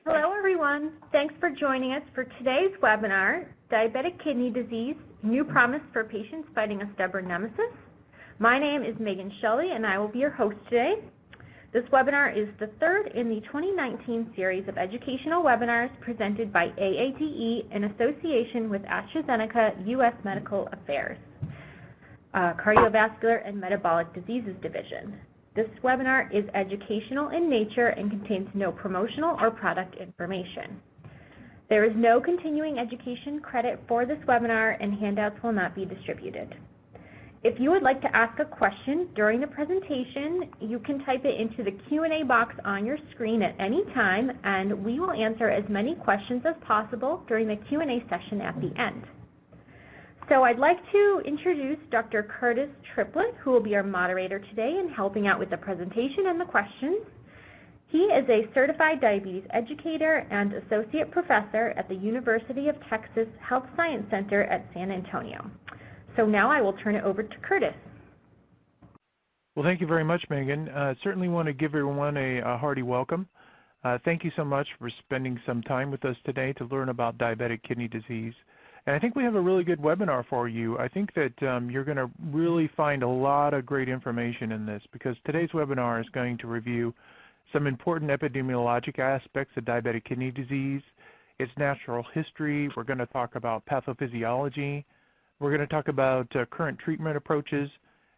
Hello, everyone. Thanks for joining us for today's webinar, Diabetic Kidney Disease, New Promise for Patients Fighting a Stubborn Nemesis. My name is Megan Shelley, and I will be your host today. This webinar is the third in the 2019 series of educational webinars presented by AADE in association with AstraZeneca-US Medical Affairs, Cardiovascular and Metabolic Diseases Division. This webinar is educational in nature and contains no promotional or product information. There is no continuing education credit for this webinar, and handouts will not be distributed. If you would like to ask a question during the presentation, you can type it into the Q&A box on your screen at any time, and we will answer as many questions as possible during the Q&A session at the end. So I'd like to introduce Dr. Curtis Triplett, who will be our moderator today and helping out with the presentation and the questions. He is a certified diabetes educator and associate professor at the University of Texas Health Science Center at San Antonio. So now I will turn it over to Curtis. Well, thank you very much, Megan. Certainly want to give everyone a hearty welcome. Thank you so much for spending some time with us today to learn about diabetic kidney disease. And I think we have a really good webinar for you. I think that you're going to really find a lot of great information in this, because today's webinar is going to review some important epidemiologic aspects of diabetic kidney disease, its natural history. We're going to talk about pathophysiology. We're going to talk about current treatment approaches.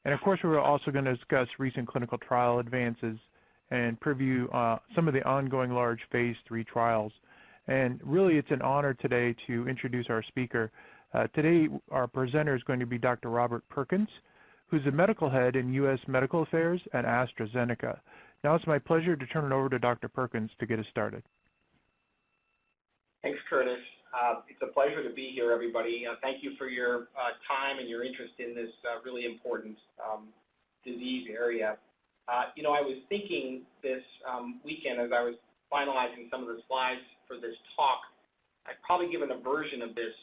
And of course, we're also going to discuss recent clinical trial advances and preview some of the ongoing large phase 3 trials. And really, it's an honor today to introduce our speaker. Today, our presenter is going to be Dr. Robert Perkins, who's the medical head in U.S. Medical Affairs at AstraZeneca. Now it's my pleasure to turn it over to Dr. Perkins to get us started. Thanks, Curtis. It's a pleasure to be here, everybody. Thank you for your time and your interest in this really important disease area. You know, I was thinking this weekend as I was finalizing some of the slides for this talk, I've probably given a version of this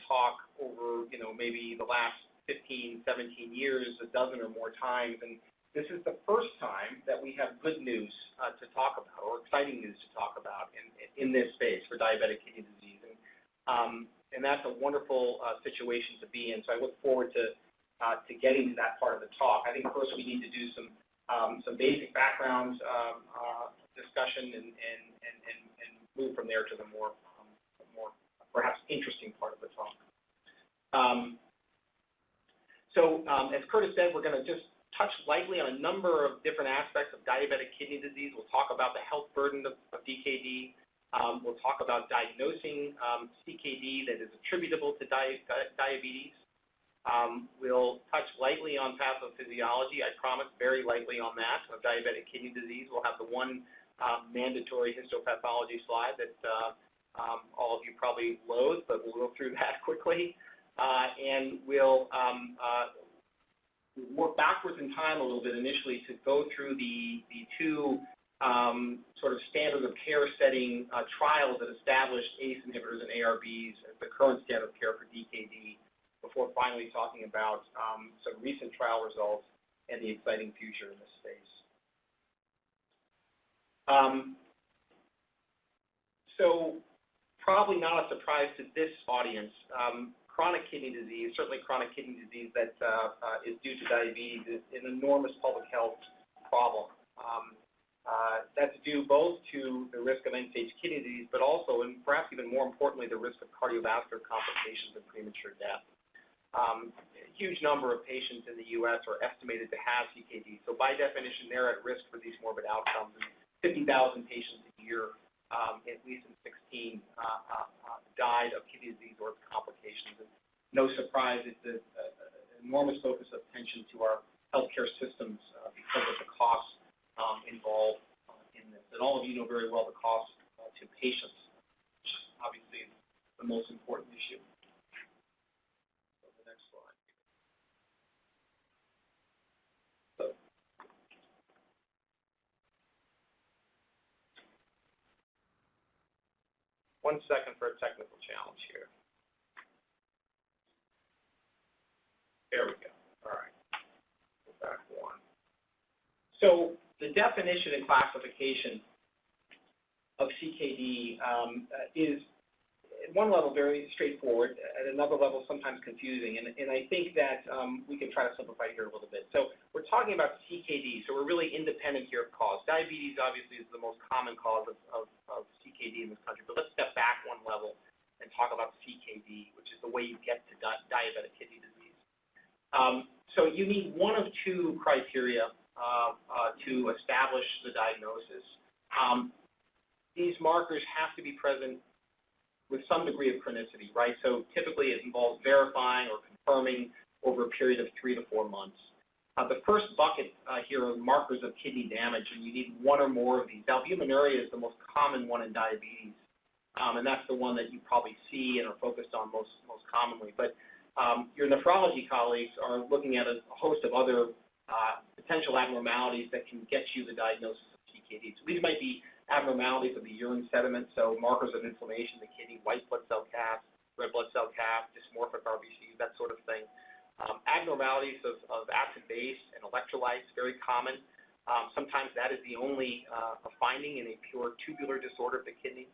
talk over, you know, maybe the last 15, 17 years, a dozen or more times, and this is the first time that we have good news to talk about, or exciting news to talk about in this space for diabetic kidney disease. And that's a wonderful situation to be in. So I look forward to getting to that part of the talk. I think first we need to do some basic background discussion and move from there to the more perhaps interesting part of the talk. So as Curtis said, we're going to just touch lightly on a number of different aspects of diabetic kidney disease. We'll talk about the health burden of DKD. We'll talk about diagnosing CKD that is attributable to diabetes. We'll touch lightly on pathophysiology. I promise very lightly on that, of diabetic kidney disease. We'll have the one mandatory histopathology slide that all of you probably loathe, but we'll go through that quickly. And we'll work backwards in time a little bit initially to go through the two sort of standard of care setting trials that established ACE inhibitors and ARBs as the current standard of care for DKD, before finally talking about some recent trial results and the exciting future in this space. So probably not a surprise to this audience, chronic kidney disease, certainly chronic kidney disease that is due to diabetes, is an enormous public health problem. That's due both to the risk of end-stage kidney disease, but also, and perhaps even more importantly, the risk of cardiovascular complications and premature death. A huge number of patients in the U.S. are estimated to have CKD, so by definition, they're at risk for these morbid outcomes. 50,000 patients a year, at least in 16, died of kidney disease or its complications. And no surprise, it's an enormous focus of attention to our healthcare systems because of the costs involved in this. And all of you know very well the cost to patients, which obviously is the most important issue. So the next slide. So, one second for a technical challenge here. There we go. All right. Go back one. So the definition and classification of CKD is at one level very straightforward, at another level sometimes confusing, and I think that we can try to simplify here a little bit. So we're talking about CKD, so we're really independent here of cause. Diabetes obviously is the most common cause of CKD in this country, but let's step back one level and talk about CKD, which is the way you get to diabetic kidney disease. So you need one of two criteria to establish the diagnosis. These markers have to be present with some degree of chronicity, right? So typically it involves verifying or confirming over a period of 3 to 4 months. The first bucket here are markers of kidney damage, and you need one or more of these. Albuminuria is the most common one in diabetes, and that's the one that you probably see and are focused on most commonly. But your nephrology colleagues are looking at a host of other potential abnormalities that can get you the diagnosis of CKD. So these might be abnormalities of the urine sediment, so markers of inflammation in the kidney, white blood cell counts, red blood cell count, dysmorphic RBCs, that sort of thing. Abnormalities of acid base and electrolytes, very common. Sometimes that is the only finding in a pure tubular disorder of the kidney.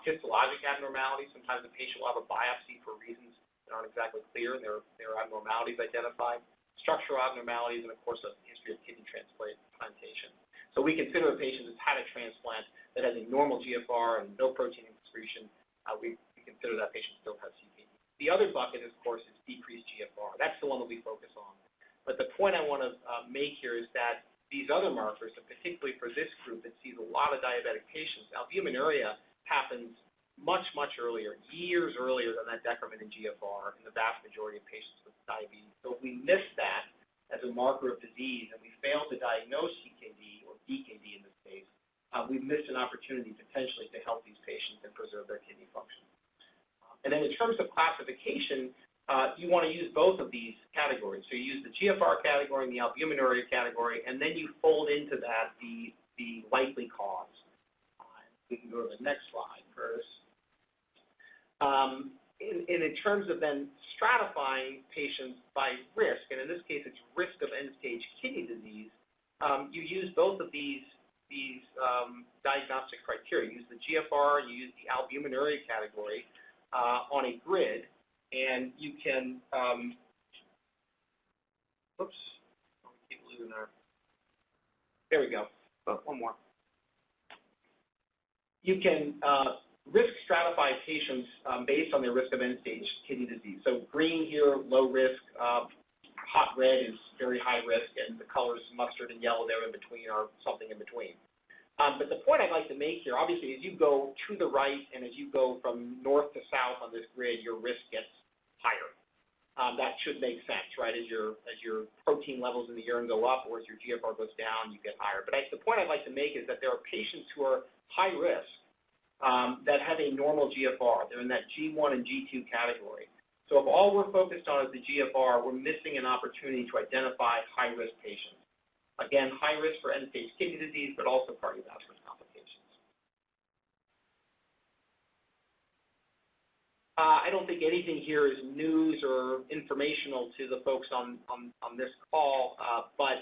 Histologic abnormalities, sometimes the patient will have a biopsy for reasons that aren't exactly clear, and there are abnormalities identified. Structural abnormalities, and of course a history of kidney transplantation. So we consider a patient that's had a transplant that has a normal GFR and no protein excretion. We consider that patient still has CKD. The other bucket, of course, is decreased GFR. That's the one that we focus on. But the point I want to make here is that these other markers, and particularly for this group that sees a lot of diabetic patients, albuminuria happens much, much earlier, years earlier than that decrement in GFR in the vast majority of patients with diabetes. So if we miss that as a marker of disease and we fail to diagnose CKD or DKD in this case, we've missed an opportunity potentially to help these patients and preserve their kidney function. And then in terms of classification, you want to use both of these categories. So you use the GFR category and the albuminuria category, and then you fold into that the likely cause. We can go to the next slide first. In terms of then stratifying patients by risk, and in this case it's risk of end-stage kidney disease, you use both of these diagnostic criteria. You use the GFR and you use the albuminuria category on a grid, and you can, oops, keep losing there. There we go. Oh, one more. You can risk stratify patients based on their risk of end-stage kidney disease. So green here, low risk, hot red is very high risk, and the colors mustard and yellow there in between are something in between. But the point I'd like to make here, obviously, as you go to the right and as you go from north to south on this grid, your risk gets higher. That should make sense, right? As your protein levels in the urine go up or as your GFR goes down, you get higher. But the point I'd like to make is that there are patients who are high risk that have a normal GFR. They're in that G1 and G2 category. So if all we're focused on is the GFR, we're missing an opportunity to identify high-risk patients. Again, high risk for end-stage kidney disease, but also cardiovascular complications. I don't think anything here is news or informational to the folks on this call, but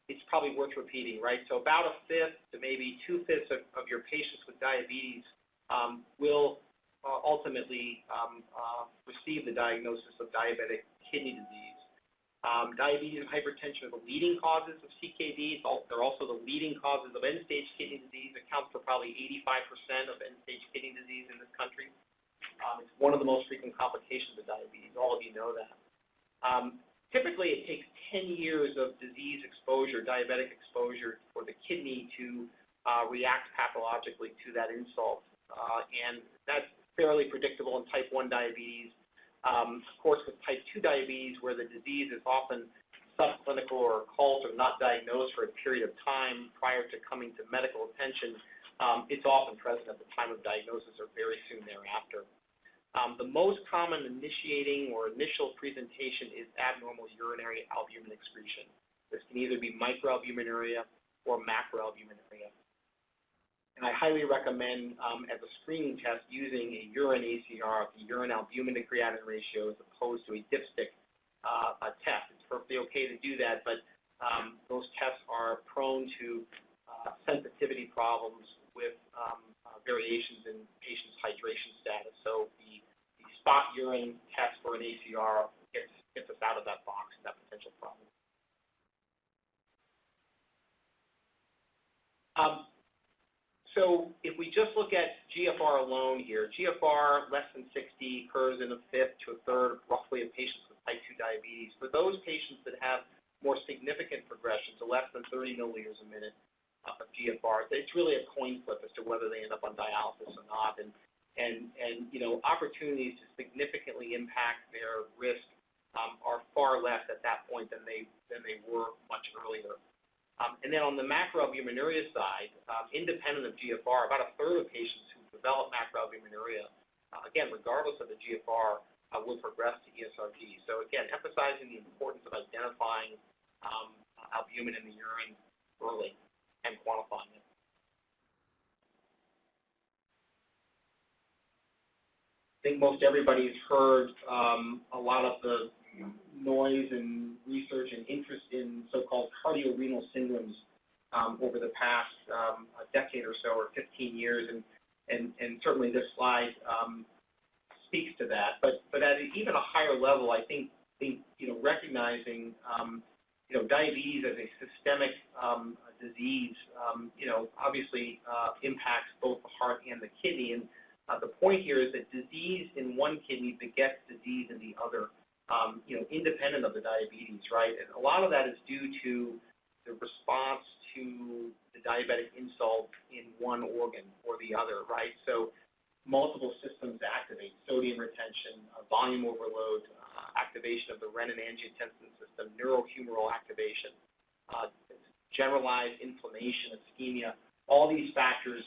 it's probably worth repeating, right? So about a fifth to maybe 2/5 of your patients with diabetes will ultimately receive the diagnosis of diabetic kidney disease. Diabetes and hypertension are the leading causes of CKD. They're also the leading causes of end-stage kidney disease. Account for probably 85% of end-stage kidney disease in this country. It's one of the most frequent complications of diabetes. All of you know that. Typically, it takes 10 years of disease exposure, diabetic exposure, for the kidney to react pathologically to that insult. And that's fairly predictable in type 1 diabetes. Of course, with type 2 diabetes, where the disease is often subclinical or occult or not diagnosed for a period of time prior to coming to medical attention, it's often present at the time of diagnosis or very soon thereafter. The most common initiating or initial presentation is abnormal urinary albumin excretion. This can either be microalbuminuria or macroalbuminuria. And I highly recommend, as a screening test, using a urine ACR, the urine albumin to creatinine ratio, as opposed to a dipstick test. It's perfectly okay to do that, but those tests are prone to sensitivity problems, with variations in patients' hydration status. So the spot urine test for an ACR gets us out of that box and that potential problem. So if we just look at GFR alone here, GFR less than 60 occurs in a fifth to a third, roughly, of patients with type 2 diabetes. For those patients that have more significant progression, to less than 30 milliliters a minute of GFR, it's really a coin flip as to whether they end up on dialysis or not. And you know, opportunities to significantly impact their risk are far less at that point than they were much earlier. And then on the macroalbuminuria side, independent of GFR, about a third of patients who develop macroalbuminuria, again, regardless of the GFR, will progress to ESRD. So again, emphasizing the importance of identifying albumin in the urine early and quantifying it. I think most everybody's heard a lot of the noise and research and interest in so-called cardiorenal syndromes over the past a decade or so, or 15 years, and certainly this slide speaks to that. But at even a higher level, I think you know, recognizing you know, diabetes as a systemic disease, you know, obviously impacts both the heart and the kidney. And the point here is that disease in one kidney begets disease in the other. You know, independent of the diabetes, right? And a lot of that is due to the response to the diabetic insult in one organ or the other, right? So multiple systems activate: sodium retention, volume overload, activation of the renin-angiotensin system, neurohumoral activation, generalized inflammation, ischemia. All these factors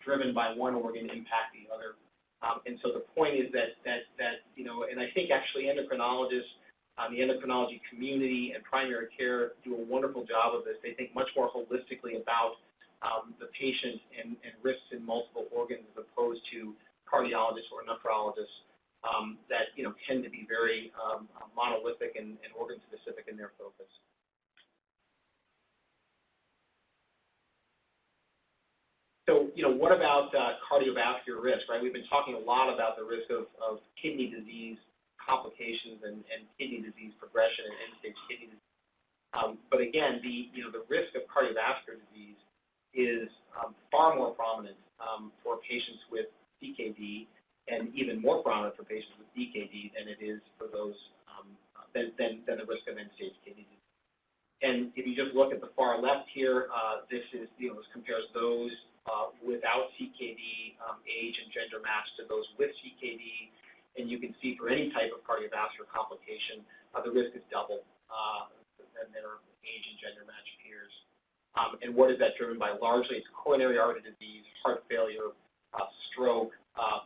driven by one organ impact the other. And so the point is that you know, and I think actually endocrinologists, the endocrinology community and primary care do a wonderful job of this. They think much more holistically about the patient and risks in multiple organs as opposed to cardiologists or nephrologists that, you know, tend to be very monolithic and organ specific in their focus. So, you know, what about cardiovascular risk, right? We've been talking a lot about the risk of kidney disease complications and kidney disease progression and end-stage kidney disease. But again, the risk of cardiovascular disease is far more prominent for patients with CKD, and even more prominent for patients with DKD than it is for those than the risk of end-stage kidney disease. And if you just look at the far left here, this compares those without CKD, age and gender match, to those with CKD, and you can see for any type of cardiovascular complication, the risk is double than their age and gender match peers. And what is that driven by? Largely, it's coronary artery disease, heart failure, stroke,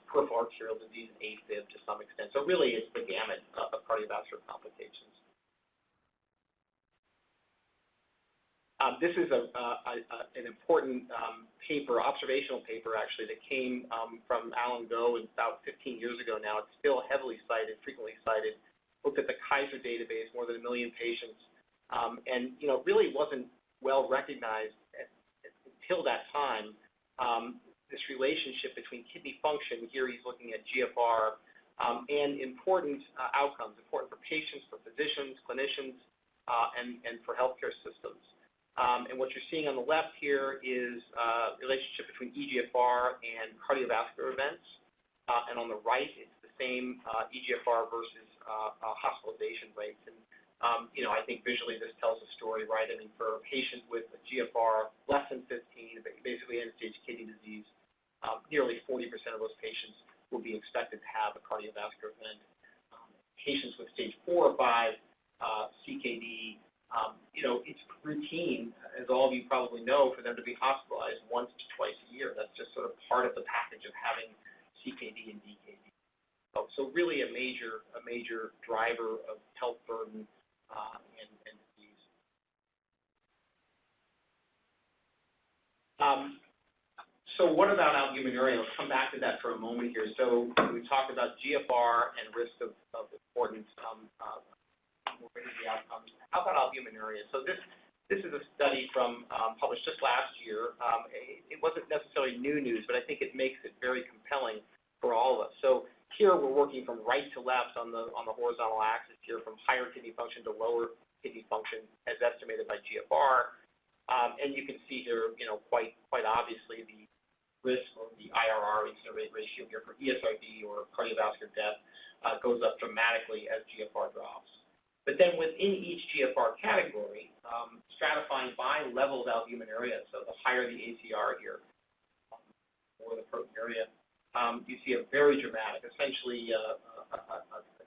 peripheral arterial disease, and AFib to some extent. So really, it's the gamut of cardiovascular complications. This is an important paper, observational paper actually, that came from Alan Goh about 15 years ago now. It's still heavily cited, frequently cited. Looked at the Kaiser database, more than 1 million patients, and you know, really wasn't well recognized until that time. This relationship between kidney function, here he's looking at GFR, and important outcomes, important for patients, for physicians, clinicians, and for healthcare systems. And what you're seeing on the left here is relationship between eGFR and cardiovascular events. And on the right, it's the same eGFR versus hospitalization rates. And you know, I think visually this tells a story, right? I mean, for a patient with a GFR less than 15, basically end-stage kidney disease, nearly 40% of those patients will be expected to have a cardiovascular event. Patients with stage 4 or 5 CKD, you know, it's routine, as all of you probably know, for them to be hospitalized once to twice a year. That's just sort of part of the package of having CKD and DKD. So really a major driver of health burden and disease. So what about albuminuria? Let's come back to that for a moment here. So we talked about GFR and risk of important morbidity outcomes. How about albuminuria? So this This is a study from published just last year. It wasn't necessarily new news, but I think it makes it very compelling for all of us. So here we're working from right to left on the horizontal axis here, from higher kidney function to lower kidney function as estimated by GFR. And you can see here, quite obviously the risk, or the IRR, incident rate ratio here for ESRD or cardiovascular death goes up dramatically as GFR drops. But then within each GFR category, stratifying by level of albuminuria, so the higher the ACR here, or the proteinuria, you see a very dramatic, essentially a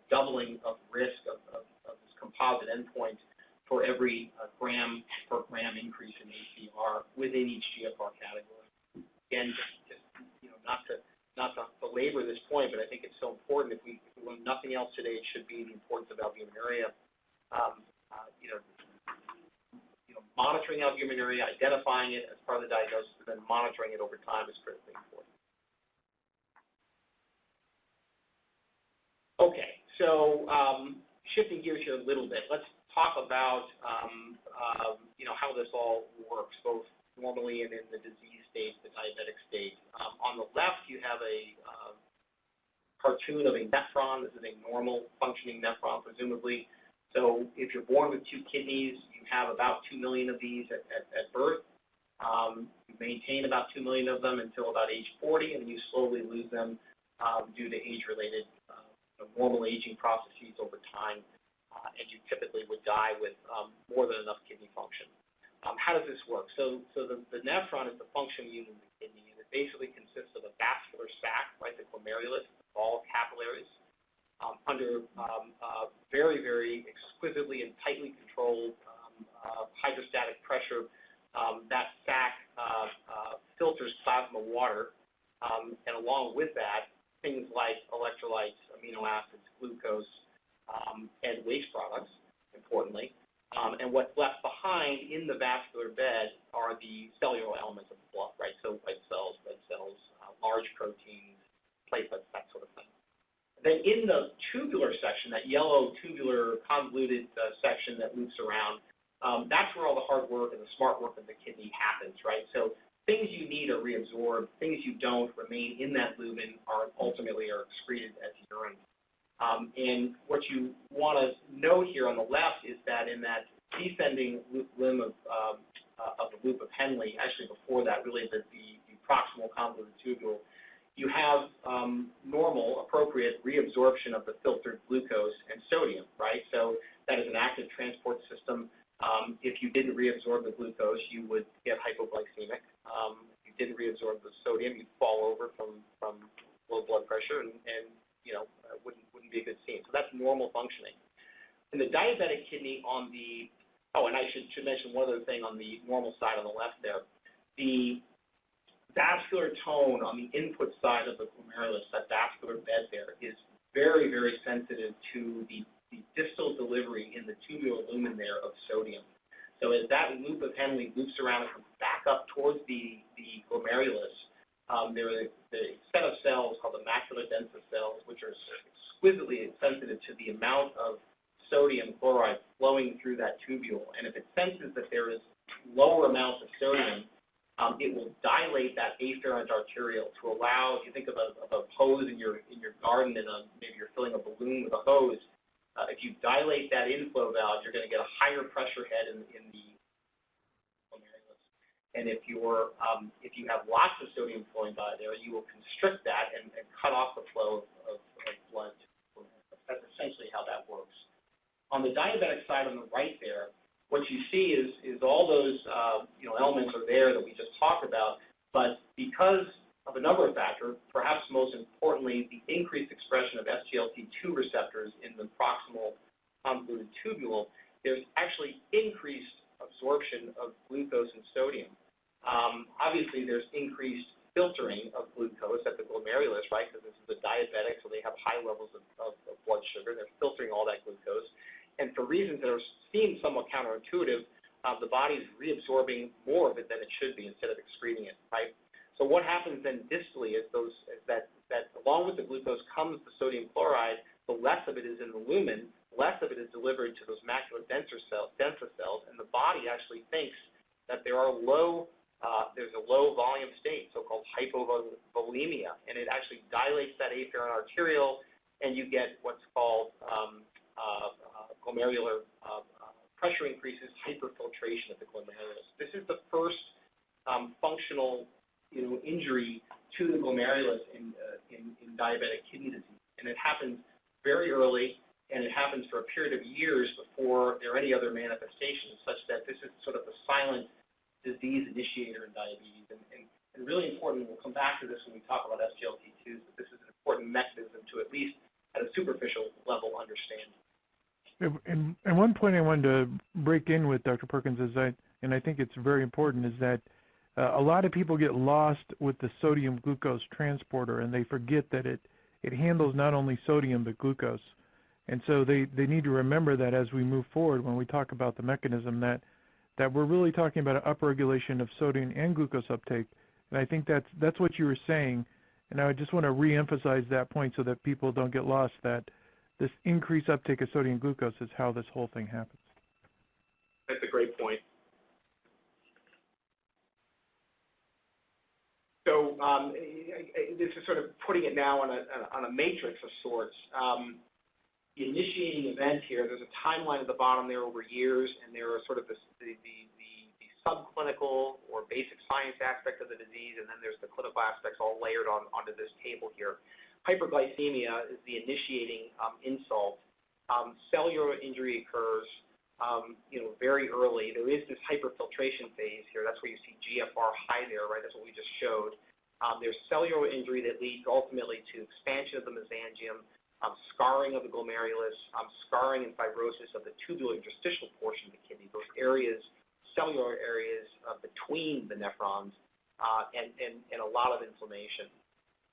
doubling of risk of this composite endpoint for every gram per gram increase in ACR within each GFR category. Again, just not to belabor this point, but I think it's so important. If we learn nothing else today, it should be the importance of albuminuria. Monitoring albuminuria, identifying it as part of the diagnosis, and then monitoring it over time is critically important. Okay, so shifting gears here a little bit, let's talk about how this all works, both normally and in the disease state, the diabetic state. On the left, you have a cartoon of a nephron. This is a normal functioning nephron, presumably. So if you're born with 2 kidneys, you have about 2 million of these at birth. You maintain about 2 million of them until about age 40, and then you slowly lose them due to age-related normal aging processes over time, and you typically would die with more than enough kidney function. How does this work? So the nephron is the functioning unit of the kidney, and it basically consists of a vascular sac, right, the glomerulus, all capillaries, under very, very exquisitely and tightly controlled hydrostatic pressure. That sac filters plasma water, and along with that, things like electrolytes, amino acids, glucose, and waste products, importantly. And what's left behind in the vascular bed are the cellular elements of the blood, right? So white cells, red cells, large proteins, platelets, that sort of thing. Then in the tubular section, that yellow tubular convoluted section that loops around, that's where all the hard work and the smart work of the kidney happens, right? So things you need are reabsorbed, things you don't remain in that lumen ultimately are excreted as urine. And what you want to note here on the left is that in that descending limb of the loop of Henle, actually before that, really the proximal convoluted tubule, you have normal, appropriate reabsorption of the filtered glucose and sodium, right? So that is an active transport system. If you didn't reabsorb the glucose, you would get hypoglycemic. If you didn't reabsorb the sodium, you'd fall over from low blood pressure, and wouldn't be a good scene. So that's normal functioning. In the diabetic kidney on the, and I should mention one other thing on the normal side on the left there. The vascular tone on the input side of the glomerulus, that vascular bed there, is very, very sensitive to the distal delivery in the tubular lumen there of sodium. So as that loop of Henle loops around and comes back up towards the glomerulus, there are the set of cells called the macular densa cells, which are exquisitely sensitive to the amount of sodium chloride flowing through that tubule. And if it senses that there is lower amounts of sodium, it will dilate that afferent arteriole to allow, if you think of a hose in your garden, and maybe you're filling a balloon with a hose, if you dilate that inflow valve, you're going to get a higher pressure head in the glomerulus. And if you have lots of sodium flowing by there, you will constrict that and cut off the flow of blood. That's essentially how that works. On the diabetic side on the right there, what you see is all those elements are there that we just talked about, but because of a number of factors, perhaps most importantly, the increased expression of SGLT2 receptors in the proximal convoluted tubule, there's actually increased absorption of glucose and sodium. Obviously, there's increased filtering of glucose at the glomerulus, right, because this is a diabetic, so they have high levels of blood sugar. They're filtering all that glucose. And for reasons that are seen somewhat counterintuitive, the body is reabsorbing more of it than it should be instead of excreting it, right? So what happens then distally is that along with the glucose comes the sodium chloride. The less of it is in the lumen, less of it is delivered to those macular densa cells, and the body actually thinks that there's a low volume state, so-called hypovolemia, and it actually dilates that afferent arteriole, and you get what's called glomerular pressure increases, hyperfiltration of the glomerulus. This is the first functional injury to the glomerulus in diabetic kidney disease, and it happens very early, and it happens for a period of years before there are any other manifestations, such that this is sort of the silent disease initiator in diabetes. And really important, we'll come back to this when we talk about SGLT2s, but this is an important mechanism to at least at a superficial level understand. And one point I wanted to break in with Dr. Perkins is and I think it's very important, is that a lot of people get lost with the sodium glucose transporter, and they forget that it handles not only sodium but glucose. And so they need to remember that as we move forward, when we talk about the mechanism, that we're really talking about an upregulation of sodium and glucose uptake. And I think that's what you were saying. And I just want to reemphasize that point so that people don't get lost, that this increased uptake of sodium and glucose is how this whole thing happens. That's a great point. So this is sort of putting it now on a matrix of sorts. The initiating event here, there's a timeline at the bottom there over years, and there are sort of the subclinical or basic science aspect of the disease, and then there's the clinical aspects all layered onto this table here. Hyperglycemia is the initiating insult. Cellular injury occurs very early. There is this hyperfiltration phase here. That's where you see GFR high there, right? That's what we just showed. There's cellular injury that leads ultimately to expansion of the mesangium, scarring of the glomerulus, scarring and fibrosis of the tubular interstitial portion of the kidney, those areas, cellular areas between the nephrons, and a lot of inflammation.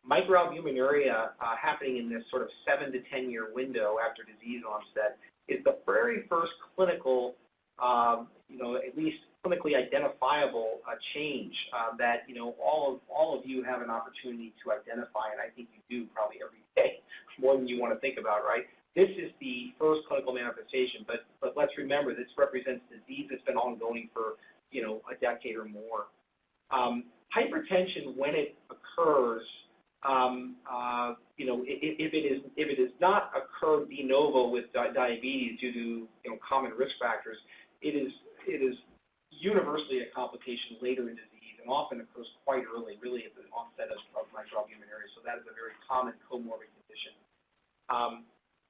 Microalbuminuria happening in this sort of 7 to 10 year window after disease onset is the very first clinical, at least clinically identifiable change that all of you have an opportunity to identify, and I think you do probably every day, more than you want to think about, right? This is the first clinical manifestation, but let's remember this represents disease that's been ongoing for a decade or more. Hypertension, when it occurs, if it is not occurred de novo with diabetes due to common risk factors, it is universally a complication later in disease and often occurs quite early, really at the onset of microalbuminuria. So that is a very common comorbid condition.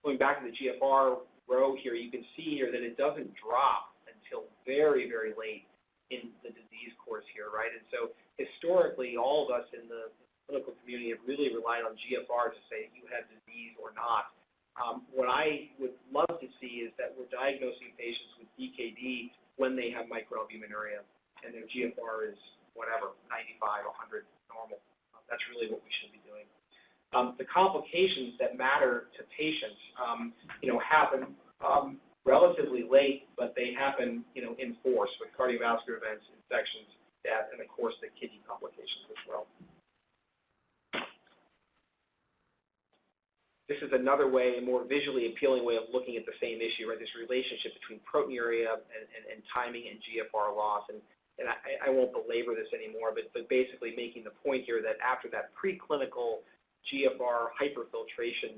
Going back to the GFR row here, you can see here that it doesn't drop until very, very late in the disease course here, right? And so historically, all of us in the clinical community have really relied on GFR to say you have disease or not. What I would love to see is that we're diagnosing patients with DKD when they have microalbuminuria, and their GFR is whatever, 95, 100, normal. That's really what we should be doing. The complications that matter to patients, happen relatively late, but they happen, in force with cardiovascular events, infections, death, and of course the kidney complications as well. This is another way, a more visually appealing way of looking at the same issue, right? This relationship between proteinuria and timing and GFR loss. And I won't belabor this anymore, but basically making the point here that after that preclinical GFR hyperfiltration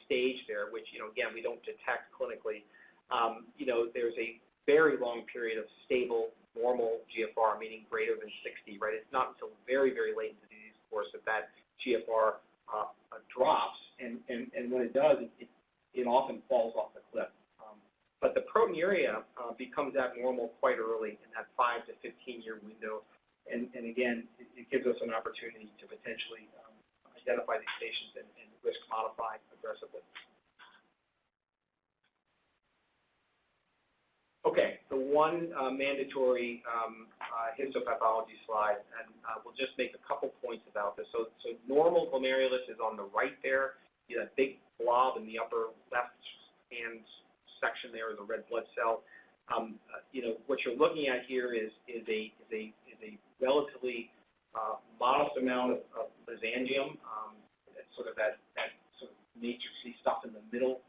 stage there, which, again, we don't detect clinically, there's a very long period of stable, normal GFR, meaning greater than 60, right? It's not until very, very late in the disease course that GFR drops, and when it does, it often falls off the cliff. But the proteinuria becomes abnormal quite early in that 5 to 15 year window, and again, it gives us an opportunity to potentially identify these patients and risk modify aggressively. Okay, the one mandatory histopathology slide, and we'll just make a couple points about this. So normal glomerulus is on the right there. You have a big blob in the upper left hand section there is a red blood cell. What you're looking at here is a relatively modest amount of mesangium, sort of that sort of matrixy stuff in the middle.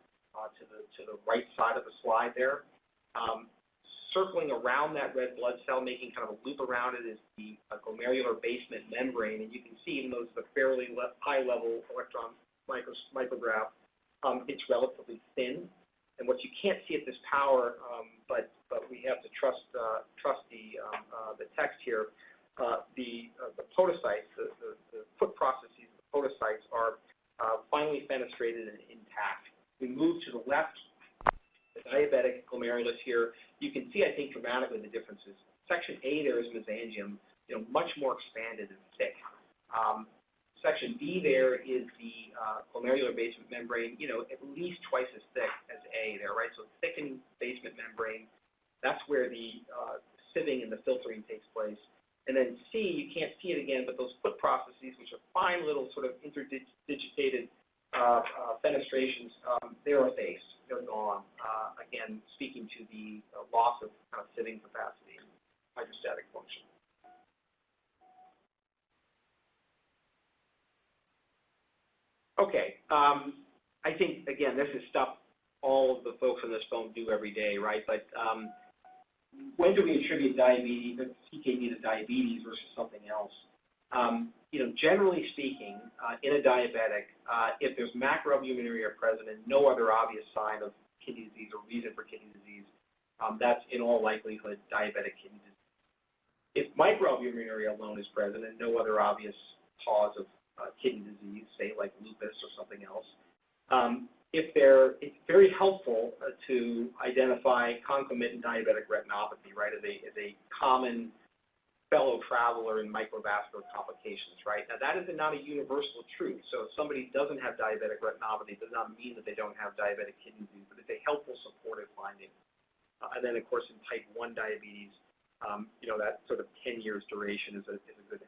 to the right side of the slide there. Circling around that red blood cell, making kind of a loop around it, is the glomerular basement membrane, and you can see, even though it's a fairly high-level electron micrograph, it's relatively thin. And what you can't see at this power, but we have to trust the text here. The podocytes, the foot processes, the podocytes are finely fenestrated and intact. We move to the left. The diabetic glomerulus here, you can see, I think, dramatically the differences. Section A there is mesangium, much more expanded and thick. Section B there is the glomerular basement membrane, at least twice as thick as A there, right? So thickened basement membrane, that's where the sieving and the filtering takes place. And then C, you can't see it again, but those foot processes, which are fine little sort of interdigitated fenestrations, they're effaced. They're gone. Again, speaking to the loss of kind of sieving capacity and hydrostatic function. Okay. I think, again, this is stuff all of the folks on this phone do every day, right? But when do we attribute diabetes, CKD to diabetes versus something else? Generally speaking, in a diabetic, if there's macroalbuminuria present and no other obvious sign of kidney disease or reason for kidney disease, that's in all likelihood diabetic kidney disease. If microalbuminuria alone is present and no other obvious cause of kidney disease, say like lupus or something else, it's very helpful to identify concomitant diabetic retinopathy, right, as a common fellow traveler in microvascular complications, right? Now, that is not a universal truth. So if somebody doesn't have diabetic retinopathy, it does not mean that they don't have diabetic kidney disease, but it's a helpful supportive finding. And then, of course, in type 1 diabetes, that sort of 10 years duration is a good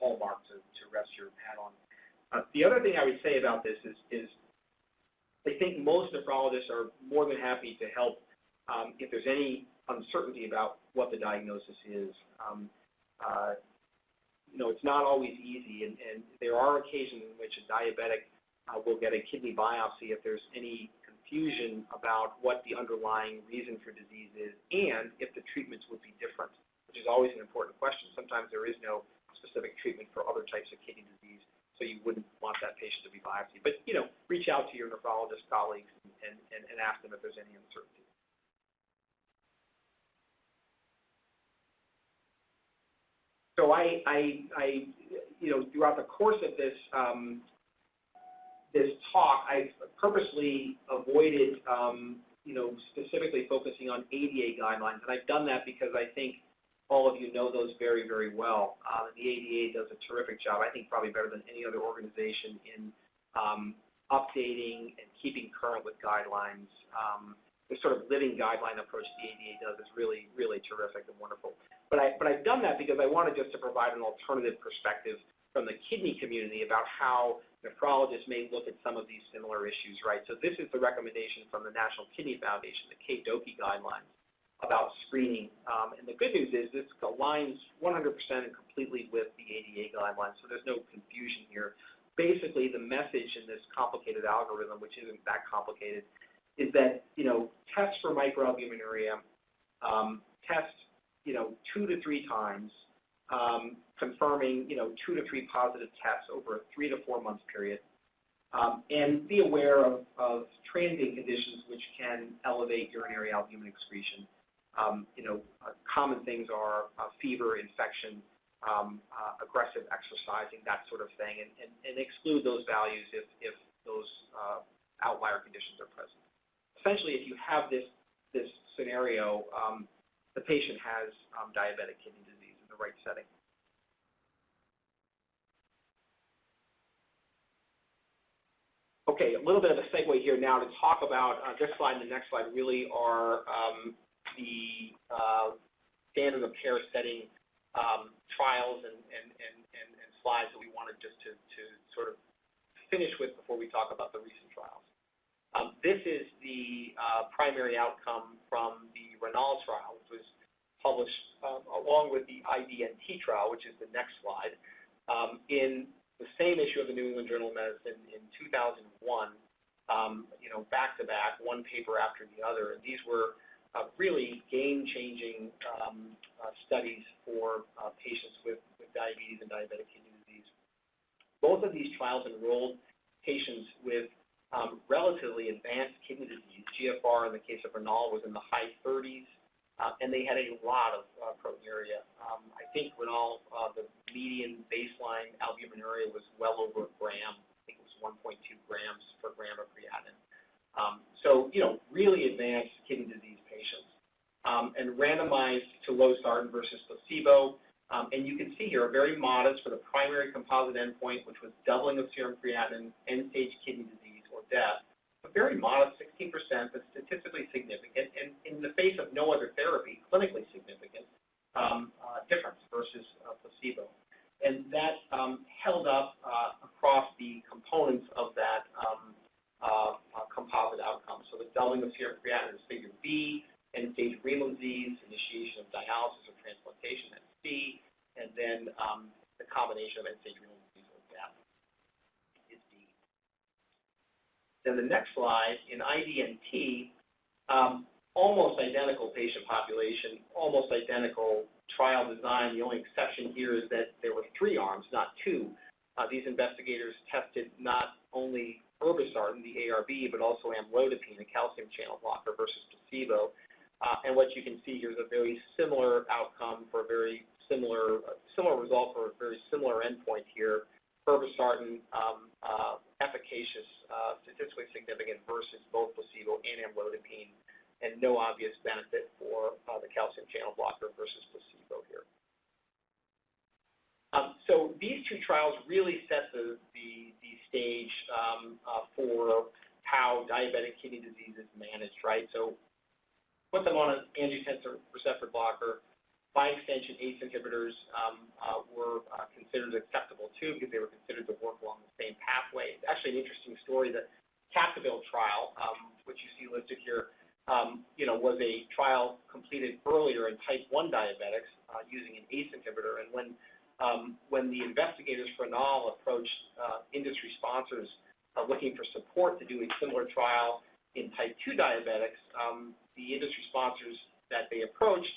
hallmark to rest your hat on. The other thing I would say about this is I think most nephrologists are more than happy to help if there's any uncertainty about what the diagnosis is. It's not always easy, and there are occasions in which a diabetic will get a kidney biopsy if there's any confusion about what the underlying reason for disease is and if the treatments would be different, which is always an important question. Sometimes there is no specific treatment for other types of kidney disease, so you wouldn't want that patient to be biopsied. But, reach out to your nephrologist colleagues and ask them if there's any uncertainty. So I throughout the course of this this talk, I've purposely avoided, specifically focusing on ADA guidelines, and I've done that because I think all of you know those very, very well. The AADE does a terrific job, I think probably better than any other organization in updating and keeping current with guidelines. The sort of living guideline approach the AADE does is really, really terrific and wonderful. But I've done that because I wanted just to provide an alternative perspective from the kidney community about how nephrologists may look at some of these similar issues, right? So this is the recommendation from the National Kidney Foundation, the KDOQI guidelines, about screening. And the good news is this aligns 100% and completely with the ADA guidelines, so there's no confusion here. Basically, the message in this complicated algorithm, which isn't that complicated, is that, test for microalbuminuria, test, 2 to 3 times, confirming, 2 to 3 positive tests over a 3 to 4 month period, and be aware of transient conditions which can elevate urinary albumin excretion. Common things are fever, infection, aggressive exercising, that sort of thing, and exclude those values if those outlier conditions are present. Essentially, if you have this scenario, the patient has diabetic kidney disease in the right setting. Okay, a little bit of a segue here now to talk about this slide and the next slide really are the standard of care setting trials and slides that we wanted just to sort of finish with before we talk about the recent trials. This is the primary outcome from the Renal trial, which was published along with the IDNT trial, which is the next slide, in the same issue of the New England Journal of Medicine in 2001. back to back, one paper after the other. And these were really game-changing studies for patients with diabetes and diabetic kidney disease. Both of these trials enrolled patients with relatively advanced kidney disease. GFR in the case of renal was in the high 30s, and they had a lot of proteinuria. I think renal, the median baseline albuminuria was well over a gram. I think it was 1.2 grams per gram of creatinine. So, really advanced kidney disease patients, and randomized to losartan versus placebo. And you can see here, very modest for the primary composite endpoint, which was doubling of serum creatinine, end-stage kidney disease, or death. A very modest 16%, but statistically significant, and in the face of no other therapy, clinically significant difference versus placebo. And that held up across the components of that composite outcome. So the doubling of serum creatinine is figure B, end-stage renal disease, initiation of dialysis or transplantation, that's C, and then the combination of end-stage renal disease or death is D. Then the next slide, in IDNT, almost identical patient population, almost identical trial design. The only exception here is that there were 3 arms, not 2. These investigators tested not only irbesartan, the ARB, but also amlodipine, a calcium channel blocker, versus placebo. And what you can see here is a very similar outcome for a very similar result for a very similar endpoint here. Irbesartan efficacious, statistically significant versus both placebo and amlodipine, and no obvious benefit for the calcium channel blocker versus placebo here. So these 2 trials really set the stage for how diabetic kidney disease is managed, right? So put them on an angiotensin receptor blocker. By extension, ACE inhibitors were considered acceptable too, because they were considered to work along the same pathway. It's actually an interesting story. The Captiville trial, which you see listed here, was a trial completed earlier in type 1 diabetics using an ACE inhibitor. And when the investigators for NAL approached industry sponsors looking for support to do a similar trial in type 2 diabetics, the industry sponsors that they approached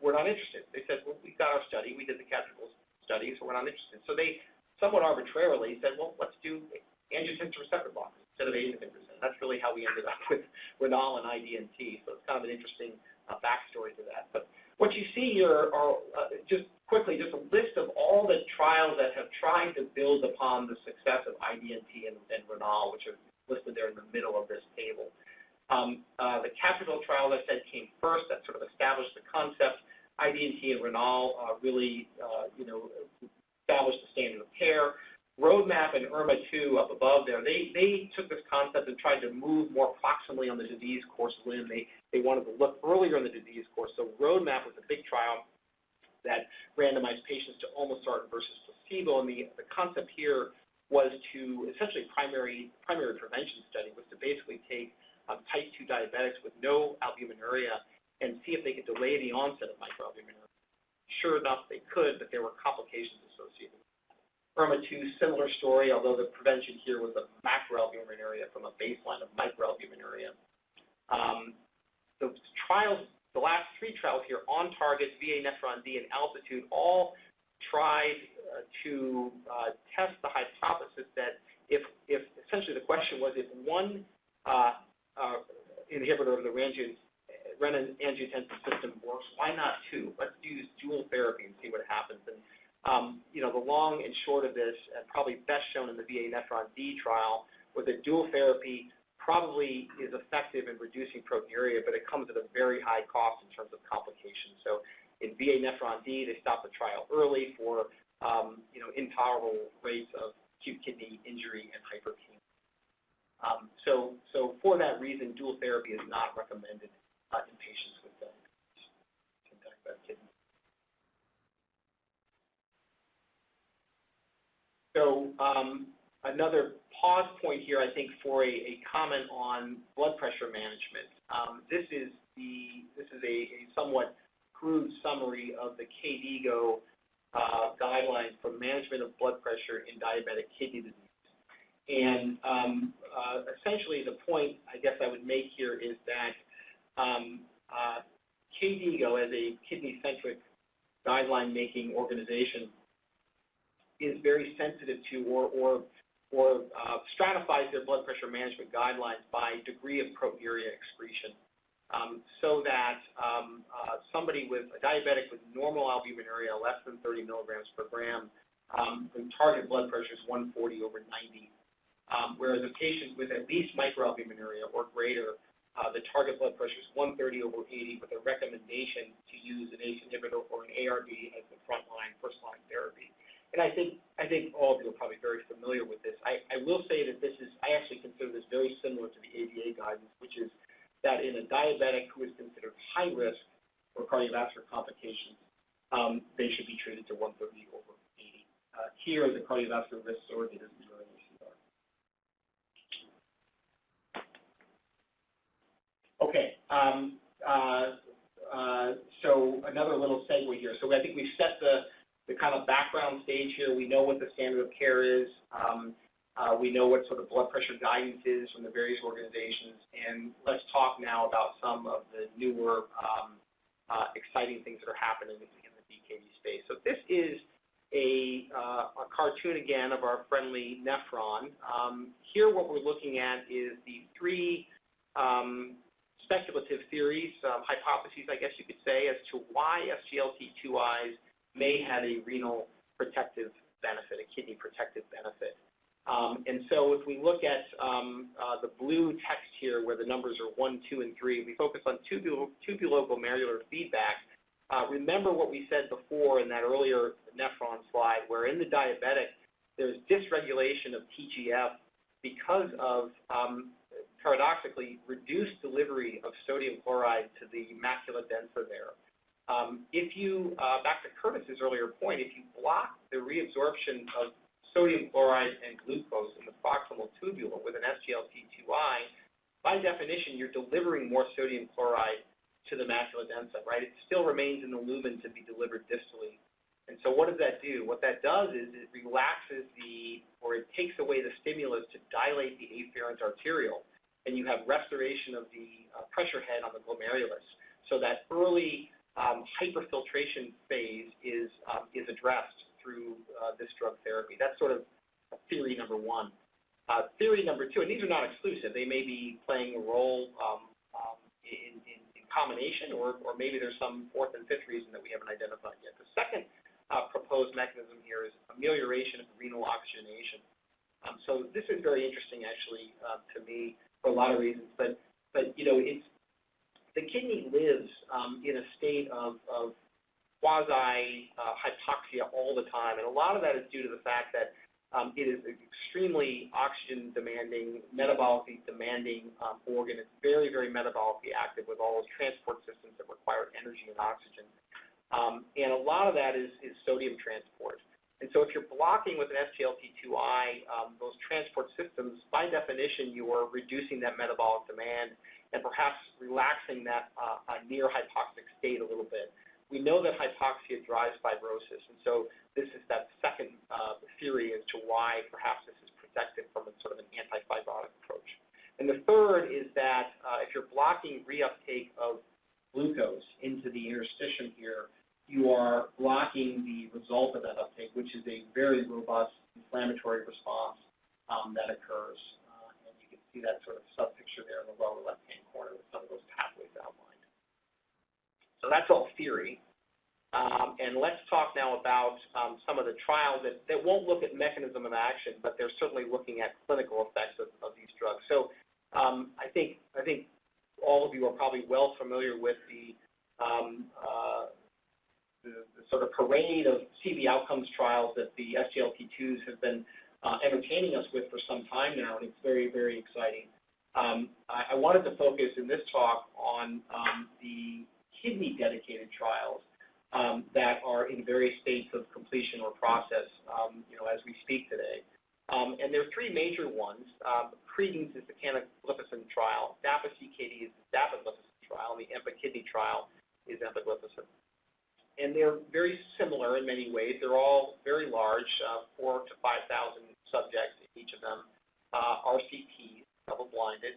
were not interested. They said, well, we got our study, we did the Captiville study, so we're not interested. So they somewhat arbitrarily said, well, let's do angiotensin receptor blockers instead of ACE inhibitors. And that's really how we ended up with renal and IDNT. So it's kind of an interesting backstory to that. But what you see here are just quickly, just a list of all the trials that have tried to build upon the success of IDNT and renal, which are listed there in the middle of this table. The Captiville trial, as I said, came first. That sort of established the concept. IDNT and renal really, established the standard of care. Roadmap and IRMA2 up above there, they took this concept and tried to move more proximally on the disease course limb. They wanted to look earlier in the disease course. So Roadmap was a big trial that randomized patients to olmesartan versus placebo. And the concept here was to essentially primary prevention study was to basically take type 2 diabetics with no albuminuria and see if they could delay the onset of microalbuminuria. Sure enough, they could, but there were complications associated with that. IRMA2, similar story, although the prevention here was of macroalbuminuria from a baseline of microalbuminuria. The trials, the last 3 trials here, On Target, VA Nephron D, and Altitude, all tried to test the hypothesis that if essentially the question was if one inhibitor of the renin-angiotensin system works, why not 2? Let's use dual therapy and see what happens. And the long and short of this, and probably best shown in the VA Nephron D trial, was that dual therapy probably is effective in reducing proteinuria, but it comes at a very high cost in terms of complications. So in VA Nephron D, they stopped the trial early for intolerable rates of acute kidney injury and hyperkalemia. So for that reason, dual therapy is not recommended in patients with diabetic kidney. So another pause point here, I think, for a comment on blood pressure management. This is a somewhat crude summary of the KDIGO guidelines for management of blood pressure in diabetic kidney disease. And essentially the point I guess I would make here is that KDIGO, as a kidney-centric guideline-making organization, is very sensitive to or stratifies their blood pressure management guidelines by degree of proteinuria excretion, so that somebody with a diabetic with normal albuminuria less than 30 milligrams per gram, the target blood pressure is 140 over 90, whereas a patient with at least microalbuminuria or greater, the target blood pressure is 130 over 80 with a recommendation to use an ACE inhibitor or an ARB as the frontline, first-line therapy. And I think all of you are probably very familiar with this. I will say that I actually consider this very similar to the ADA guidance, which is that in a diabetic who is considered high risk for cardiovascular complications, they should be treated to 130 over 80. Here, the cardiovascular risk surrogate is the ACR. Okay. So another little segue here. So I think we've set the kind of background stage here. We know what the standard of care is. We know what sort of blood pressure guidance is from the various organizations. And let's talk now about some of the newer exciting things that are happening in the DKD space. So this is a cartoon again of our friendly nephron. Here what we're looking at is the three speculative theories, hypotheses I guess you could say, as to why SGLT2Is may have a renal protective benefit, a kidney protective benefit. And so if we look at the blue text here where the numbers are 1, 2, and 3, we focus on tubuloglomerular feedback. Remember what we said before in that earlier nephron slide, where in the diabetic there's dysregulation of TGF because of, paradoxically, reduced delivery of sodium chloride to the macula densa there. If you, back to Curtis's earlier point, if you block the reabsorption of sodium chloride and glucose in the proximal tubule with an SGLT2I, by definition, you're delivering more sodium chloride to the macula densa, right? It still remains in the lumen to be delivered distally. And so what does that do? What that does is it relaxes it takes away the stimulus to dilate the afferent arteriole, and you have restoration of the pressure head on the glomerulus. So that early hyperfiltration phase is addressed through this drug therapy. That's sort of theory number one. Theory number two, and these are not exclusive. They may be playing a role in combination, or maybe there's some fourth and fifth reason that we haven't identified yet. The second proposed mechanism here is amelioration of renal oxygenation. So this is very interesting, actually, to me for a lot of reasons. But you know, the kidney lives in a state of quasi-hypoxia all the time, and a lot of that is due to the fact that it is an extremely oxygen-demanding, metabolically demanding organ. It's very, very metabolically active with all those transport systems that require energy and oxygen. And a lot of that is sodium transport. And so if you're blocking with an SGLT2I those transport systems, by definition, you are reducing that metabolic demand and perhaps relaxing that near hypoxic state a little bit. We know that hypoxia drives fibrosis, and so this is that second theory as to why perhaps this is protected from a sort of an anti-fibrotic approach. And the third is that if you're blocking reuptake of glucose into the interstitium here, you are blocking the result of that uptake, which is a very robust inflammatory response that occurs. And you can see that sort of sub-picture there in the lower left-hand corner with some of those pathways outlined. So that's all theory. And let's talk now about some of the trials that won't look at mechanism of action, but they're certainly looking at clinical effects of these drugs. So I think all of you are probably well familiar with the sort of parade of CV outcomes trials that the SGLT2s have been entertaining us with for some time now, and it's very, very exciting. I wanted to focus in this talk on the kidney-dedicated trials that are in various states of completion or process, as we speak today. And there are three major ones. Credence is the canagliflozin trial, DAPA-CKD is the dapagliflozin trial, and the EMPA-Kidney trial is empagliflozin. And they're very similar in many ways. They're all very large, 4,000 to 5,000 subjects in each of them. RCTs, double-blinded.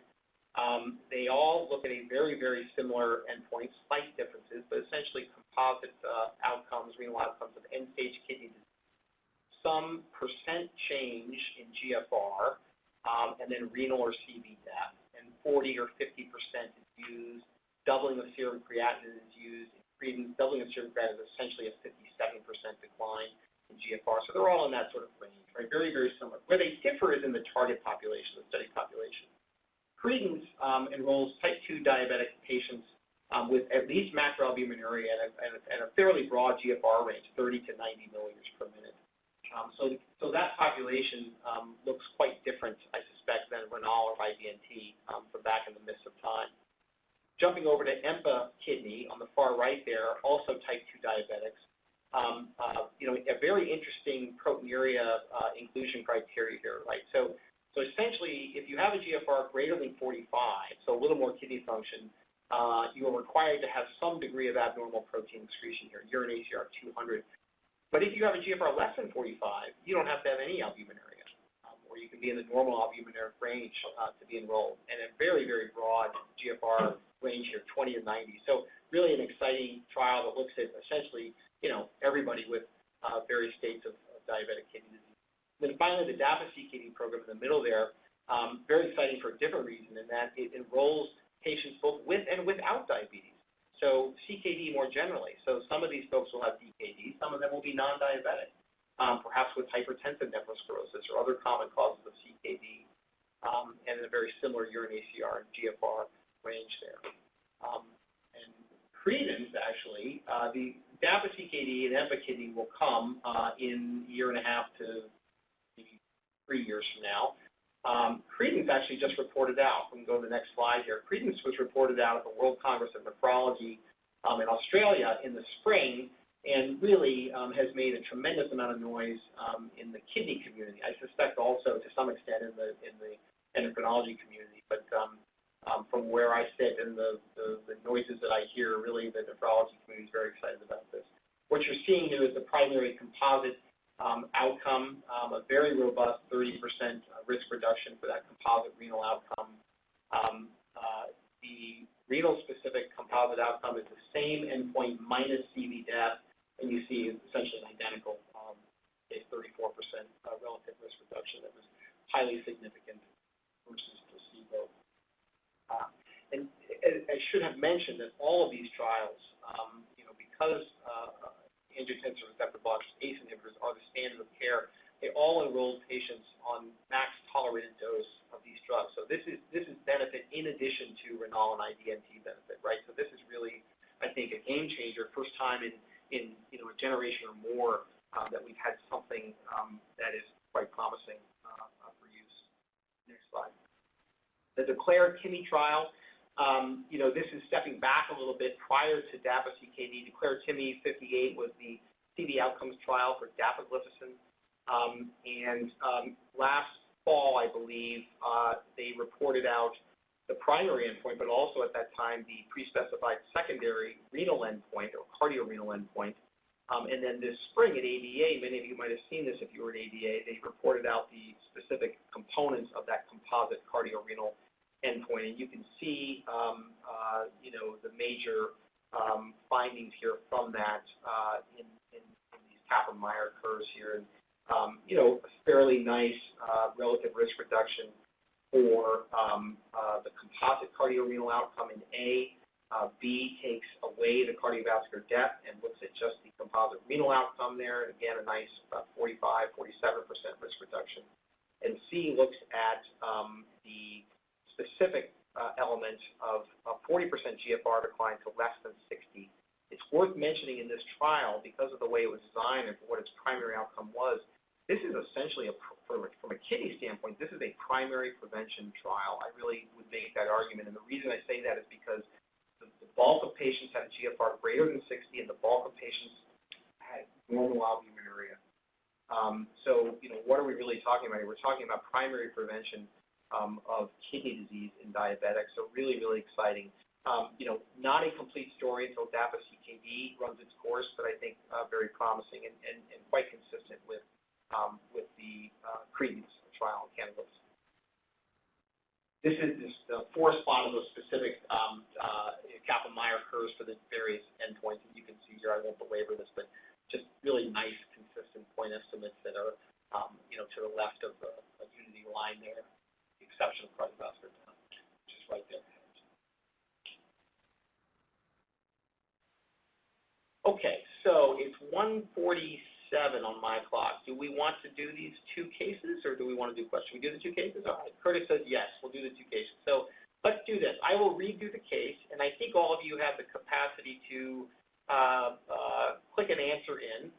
They all look at a very, very similar endpoint, slight differences, but essentially composite outcomes, renal outcomes of end-stage kidney disease. Some percent change in GFR, and then renal or CV death, and 40 or 50% is used. Doubling of serum creatinine is used. Doubling of serum creatinine is essentially a 57% decline in GFR. So they're all in that sort of range, right? Very, very similar. Where they differ is in the target population, the study population. Credence enrolls type 2 diabetic patients with at least macroalbuminuria and a fairly broad GFR range, 30 to 90 milliliters per minute. So that population looks quite different, I suspect, than renal or IDNT from back in the midst of time. Jumping over to EMPA kidney on the far right there, also type 2 diabetics. A very interesting proteinuria inclusion criteria here, right? So essentially, if you have a GFR greater than 45, so a little more kidney function, you are required to have some degree of abnormal protein excretion here, urine ACR 200. But if you have a GFR less than 45, you don't have to have any albuminuria, or you can be in the normal albuminuric range to be enrolled, and a very, very broad GFR range here, 20 to 90. So really an exciting trial that looks at essentially, everybody with various states of diabetic kidney disease. Then finally, the DAPA-CKD program in the middle there, very exciting for a different reason, in that it enrolls patients both with and without diabetes. So CKD more generally. So some of these folks will have DKD. Some of them will be non-diabetic, perhaps with hypertensive nephrosclerosis or other common causes of CKD, and in a very similar urine ACR and GFR range there. And credence, actually, the DAPA-CKD and EMPA kidney will come in a year and a half to maybe 3 years from now. Credence actually just reported out. We can go to the next slide here. Credence was reported out at the World Congress of Nephrology in Australia in the spring, and really has made a tremendous amount of noise in the kidney community. I suspect also to some extent in the endocrinology community. But from where I sit and the noises that I hear, really the nephrology community is very excited about this. What you're seeing here is the primary composite outcome, a very robust 30% risk reduction for that composite renal outcome. The renal-specific composite outcome is the same endpoint minus CV death, and you see essentially an identical, 34% relative risk reduction that was highly significant versus placebo. And I should have mentioned that all of these trials, because angiotensin receptor blockers, ACE inhibitors, are the standard of care, they all enrolled patients on max tolerated dose of these drugs. So this is benefit in addition to renal and IDNT benefit, right? So this is really, I think, a game changer. First time in a generation or more that we've had something that is quite promising for use. Next slide. The DECLARE TIMI trial. This is stepping back a little bit. Prior to DAPA-CKD, DECLARE TIMI 58 was the CV outcomes trial for dapagliflozin. And last fall, I believe, they reported out the primary endpoint, but also at that time the pre-specified secondary renal endpoint or cardiorenal endpoint. And then this spring at AADE, many of you might have seen this if you were at AADE, they reported out the specific components of that composite cardiorenal endpoint, and you can see, the major findings here from that in these Kaplan-Meier curves here, and a fairly nice relative risk reduction for the composite cardiorenal outcome in A. B takes away the cardiovascular death and looks at just the composite renal outcome there, and again, a nice 45, 47% risk reduction. And C looks at the specific element of a 40% GFR decline to less than 60. It's worth mentioning in this trial, because of the way it was designed and for what its primary outcome was, this is essentially, from a kidney standpoint, this is a primary prevention trial. I really would make that argument, and the reason I say that is because the bulk of patients had a GFR greater than 60, and the bulk of patients had normal albuminuria. So, what are we really talking about here? We're talking about primary prevention of kidney disease in diabetics, so really, really exciting. Not a complete story until DAPA-CKD runs its course, but I think very promising and quite consistent with the credence trial in cannabis. this is the forest plot of those specific Kaplan-Meier curves for the various endpoints. And you can see here, I won't belabor this, but just really nice, consistent point estimates that are, to the left of the unity line there, the exception of cardiovascular death, which is right there. Okay, so it's 1:47 on my clock. Do we want to do these two cases, or do we want to do questions? We do the two cases? All right. Curtis says yes, we'll do the two cases. So let's do this. I will read through the case, and I think all of you have the capacity to click an answer in.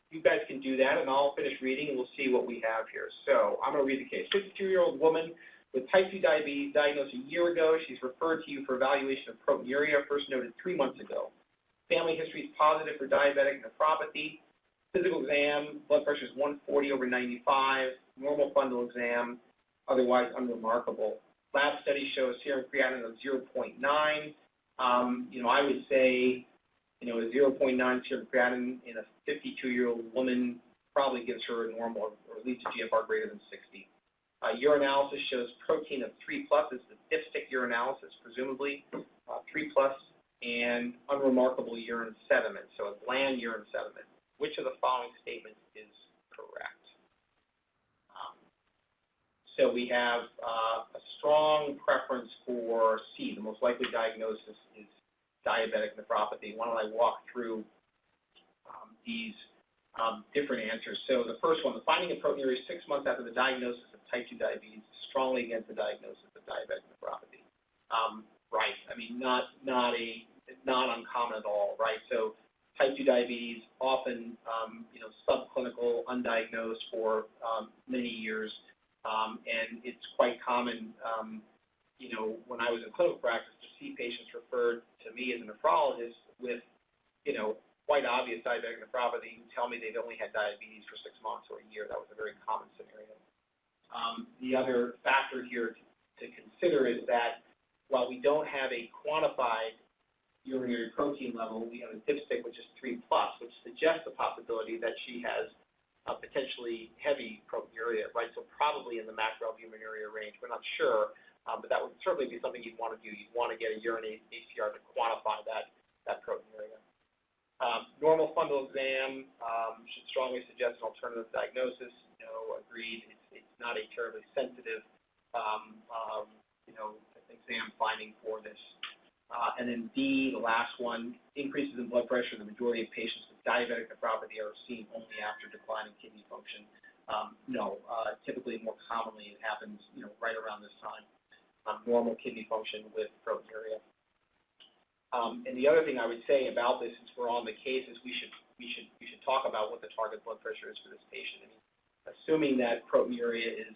You guys can do that, and I'll finish reading, and we'll see what we have here. So I'm going to read the case. 52-year-old woman with type 2 diabetes, diagnosed a year ago. She's referred to you for evaluation of proteinuria, first noted 3 months ago. Family history is positive for diabetic nephropathy. Physical exam, blood pressure is 140/95. Normal fundal exam, otherwise unremarkable. Lab study shows serum creatinine of 0.9. I would say, a 0.9 serum creatinine in a 52-year-old woman probably gives her a normal, or at least a GFR greater than 60. Urinalysis shows protein of 3+. This is the dipstick urinalysis, presumably 3+, and unremarkable urine sediment, so a bland urine sediment. Which of the following statements is correct? So we have a strong preference for C. The most likely diagnosis is diabetic nephropathy. Why don't I walk through these different answers. So the first one, the finding of proteinuria 6 months after the diagnosis of type 2 diabetes is strongly against the diagnosis of diabetic nephropathy. Right. I mean, not uncommon at all, right? So type 2 diabetes, often, subclinical, undiagnosed for many years, and it's quite common, when I was in clinical practice, to see patients referred to me as a nephrologist with, quite obvious diabetic nephropathy who tell me they've only had diabetes for 6 months or a year. That was a very common scenario. The other factor here to consider is that while we don't have a quantified urinary protein level, we have a dipstick which is 3+, which suggests the possibility that she has a potentially heavy proteinuria, right? So probably in the macroalbuminuria range. We're not sure, but that would certainly be something you'd want to do. You'd want to get a urine ACR to quantify that proteinuria. Normal fundal exam should strongly suggest an alternative diagnosis. Agreed. It's not a terribly sensitive, exam finding for this. And then D, the last one, increases in blood pressure. The majority of patients with diabetic nephropathy are seen only after declining kidney function. No, typically more commonly it happens, right around this time. Normal kidney function with proteinuria. And the other thing I would say about this, since we're on the case, is we should talk about what the target blood pressure is for this patient. I mean, assuming that proteinuria is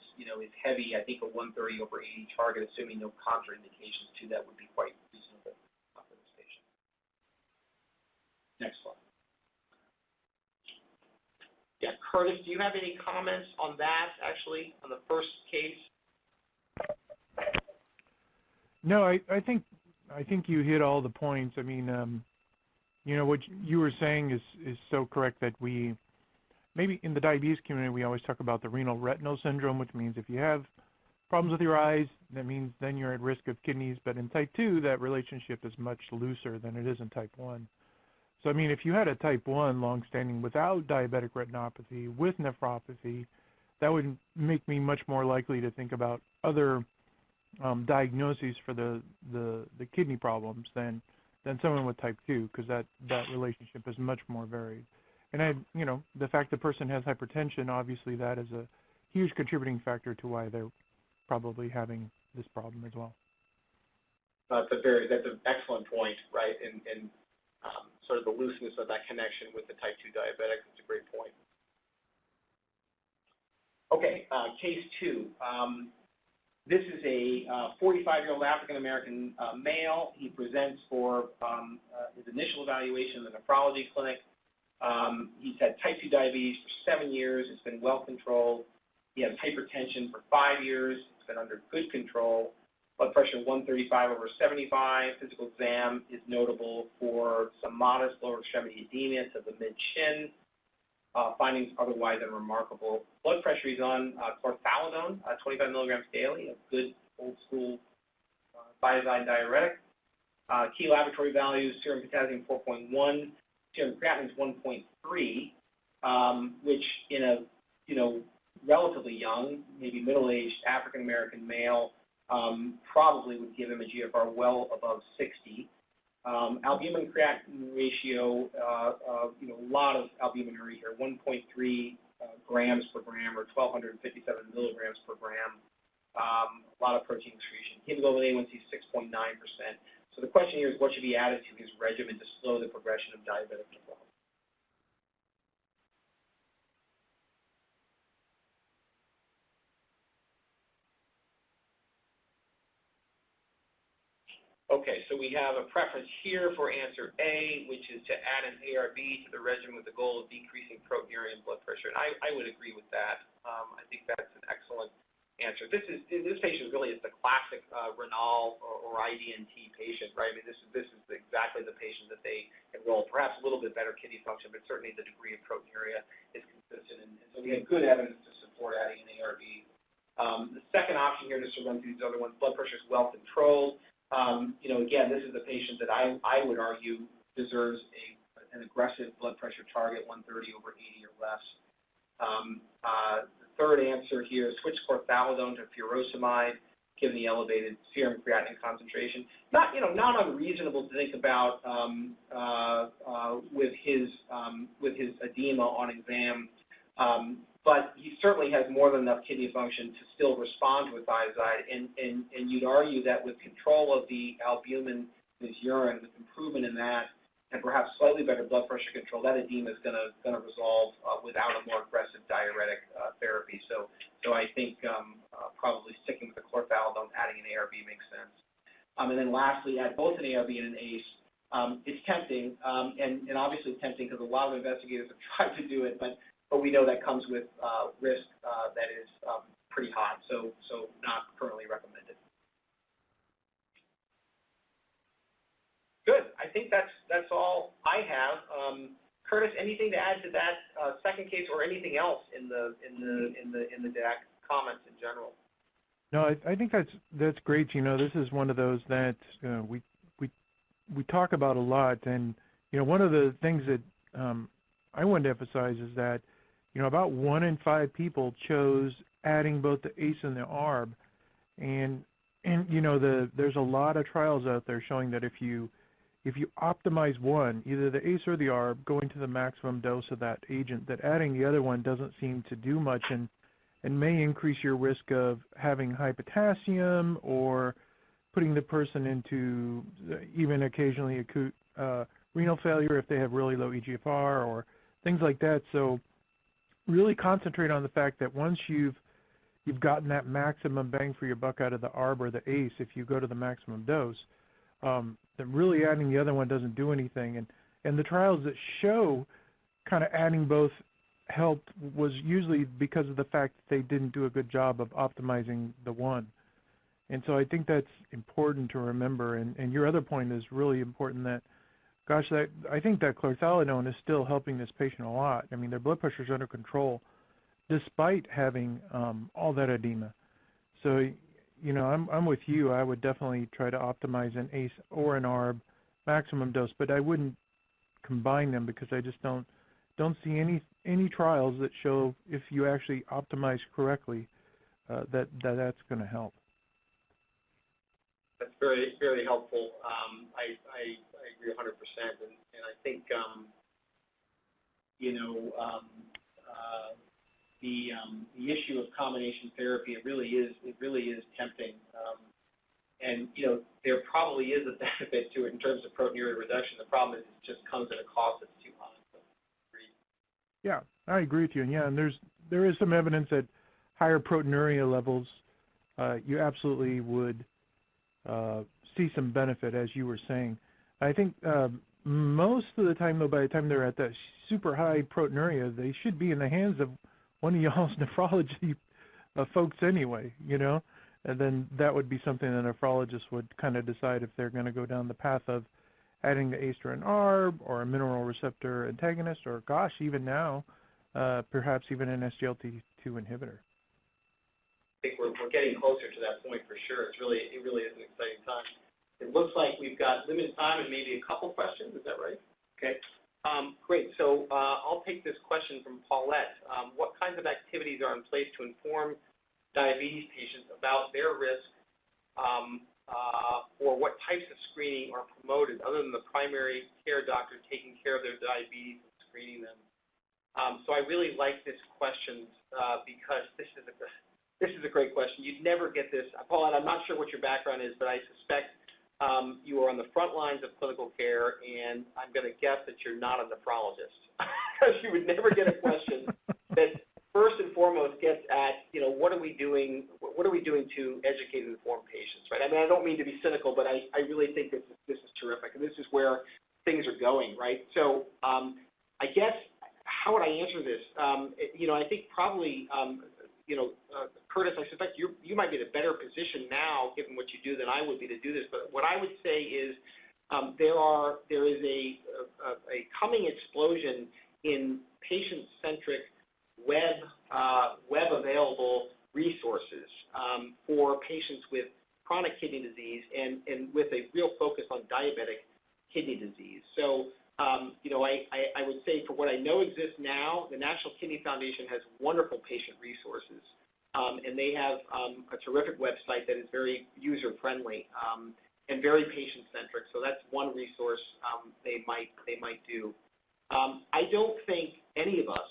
heavy, I think a 130/80 target, assuming no contraindications to that, would be quite reasonable for this patient. Next slide. Yeah, Curtis, do you have any comments on that, actually, on the first case? No, I think you hit all the points. I mean, what you were saying is so correct that maybe in the diabetes community, we always talk about the renal retinal syndrome, which means if you have problems with your eyes, that means then you're at risk of kidneys. But in type 2, that relationship is much looser than it is in type 1. So, I mean, if you had a type 1 long-standing without diabetic retinopathy with nephropathy, that would make me much more likely to think about other diagnoses for the kidney problems than someone with type 2, because that relationship is much more varied. And the fact the person has hypertension, obviously that is a huge contributing factor to why they're probably having this problem as well. That's an excellent point, right? And sort of the looseness of that connection with the type 2 diabetic is a great point. Okay, case 2. This is a 45-year-old African-American male. He presents for his initial evaluation in the nephrology clinic. He's had type 2 diabetes for 7 years. It's been well controlled. He has hypertension for 5 years. It's been under good control. Blood pressure 135/75. Physical exam is notable for some modest lower extremity edema to the mid-shin. findings otherwise unremarkable. Blood pressure, he's on chlorthalidone, 25 milligrams daily, a good old school thiazide diuretic. Key laboratory values: serum potassium 4.1, serum creatinine is 1.3, which in a relatively young, maybe middle-aged African American male, probably would give him a GFR well above 60. Albumin creatinine ratio, a lot of albuminuria here, 1.3 grams per gram or 1,257 milligrams per gram. A lot of protein excretion. Hemoglobin A1C 6.9%. So the question here is, what should be added to his regimen to slow the progression of diabetic nephropathy? Okay, so we have a preference here for answer A, which is to add an ARB to the regimen with the goal of decreasing proteinuria and blood pressure. And I would agree with that. I think that's an excellent answer. This patient really is the classic renal or IDNT patient, right? I mean, this is exactly the patient that they enroll. Perhaps a little bit better kidney function, but certainly the degree of proteinuria is consistent. And so we have good evidence to support adding an ARB. The second option here, just to run through these other ones, blood pressure is well controlled. Again, this is a patient that I would argue deserves an aggressive blood pressure target, 130 over 80 or less. The third answer here is switch chlorthalidone to furosemide, given the elevated serum creatinine concentration. Not unreasonable to think about with his edema on exam. But he certainly has more than enough kidney function to still respond to a thiazide, and you'd argue that with control of the albumin in his urine, with improvement in that, and perhaps slightly better blood pressure control, that edema is going to resolve without a more aggressive diuretic therapy. So I think probably sticking with the chlorthalidone, adding an ARB makes sense. And then lastly, add both an ARB and an ACE. It's tempting, and obviously tempting because a lot of investigators have tried to do it, but we know that comes with risk that is pretty high, so not currently recommended. Good. I think that's all I have. Curtis, anything to add to that second case, or anything else in the DAC comments in general? No, I think that's great. This is one of those that we talk about a lot, and one of the things that I wanted to emphasize is that about 1 in 5 people chose adding both the ACE and the ARB, and there's a lot of trials out there showing that if you optimize one, either the ACE or the ARB, going to the maximum dose of that agent, that adding the other one doesn't seem to do much and may increase your risk of having high potassium or putting the person into even occasionally acute renal failure if they have really low eGFR or things like that. So really concentrate on the fact that once you've gotten that maximum bang for your buck out of the ARB or the ACE, if you go to the maximum dose, that really adding the other one doesn't do anything. And the trials that show kind of adding both helped was usually because of the fact that they didn't do a good job of optimizing the one. And so I think that's important to remember. And your other point is really important, that gosh, I think that chlorthalidone is still helping this patient a lot. I mean, their blood pressure is under control despite having all that edema. So, I'm with you. I would definitely try to optimize an ACE or an ARB maximum dose, but I wouldn't combine them because I just don't see any trials that show if you actually optimize correctly that's going to help. That's very, very helpful. I agree 100%, and I think the issue of combination therapy, it really is tempting, and there probably is a benefit to it in terms of proteinuria reduction. The problem is it just comes at a cost that's too high. Yeah, I agree with you. And there is some evidence that higher proteinuria levels, you absolutely would see some benefit, as you were saying. I think most of the time, though, by the time they're at that super high proteinuria, they should be in the hands of one of y'all's nephrology folks anyway, and then that would be something the nephrologist would kind of decide if they're going to go down the path of adding the ACE or an ARB or a mineral receptor antagonist, or gosh, even now perhaps even an SGLT2 inhibitor. I think we're getting closer to that point for sure. It really is an exciting time. It looks like we've got limited time and maybe a couple questions. Is that right? Okay. Great. So I'll take this question from Paulette. What kinds of activities are in place to inform diabetes patients about their risk, or what types of screening are promoted other than the primary care doctor taking care of their diabetes and screening them? So I really like this question because this is a great question. You'd never get this. Paulette, I'm not sure what your background is, but I suspect you are on the front lines of clinical care, and I'm going to guess that you're not a nephrologist, because you would never get a question that first and foremost gets at, what are we doing to educate and inform patients, right? I mean, I don't mean to be cynical, but I really think this is terrific, and this is where things are going, right? So I guess, how would I answer this? I think probably, Curtis, I suspect you might be in a better position now, given what you do, than I would be to do this. But what I would say is there is a coming explosion in patient-centric web available resources for patients with chronic kidney disease and with a real focus on diabetic kidney disease. So I would say, for what I know exists now, the National Kidney Foundation has wonderful patient resources, and they have a terrific website that is very user-friendly and very patient-centric. So that's one resource they might do. I don't think any of us,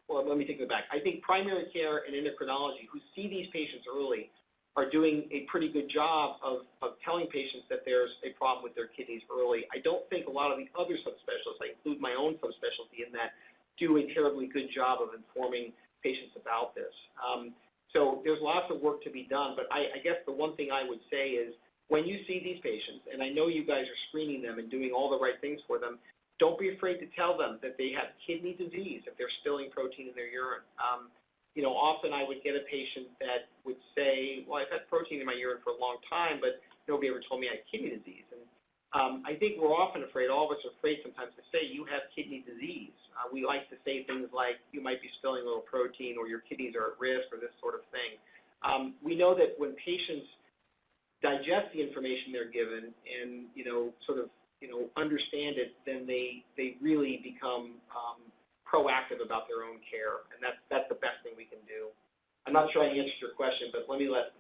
well, let me take it back. I think primary care and endocrinology, who see these patients early, are doing a pretty good job of telling patients that there's a problem with their kidneys early. I don't think a lot of the other subspecialists, I include my own subspecialty in that, do a terribly good job of informing patients about this. So there's lots of work to be done, but I guess the one thing I would say is, when you see these patients, and I know you guys are screening them and doing all the right things for them, don't be afraid to tell them that they have kidney disease if they're spilling protein in their urine. Often I would get a patient that would say, well, I've had protein in my urine for a long time, but nobody ever told me I had kidney disease. And I think we're often afraid, all of us are afraid sometimes to say, you have kidney disease. We like to say things like, you might be spilling a little protein, or your kidneys are at risk, or this sort of thing. We know that when patients digest the information they're given and, understand it, then they really become proactive about their own care, and that's the best thing we can do. I'm not sure I answered your question, but let me let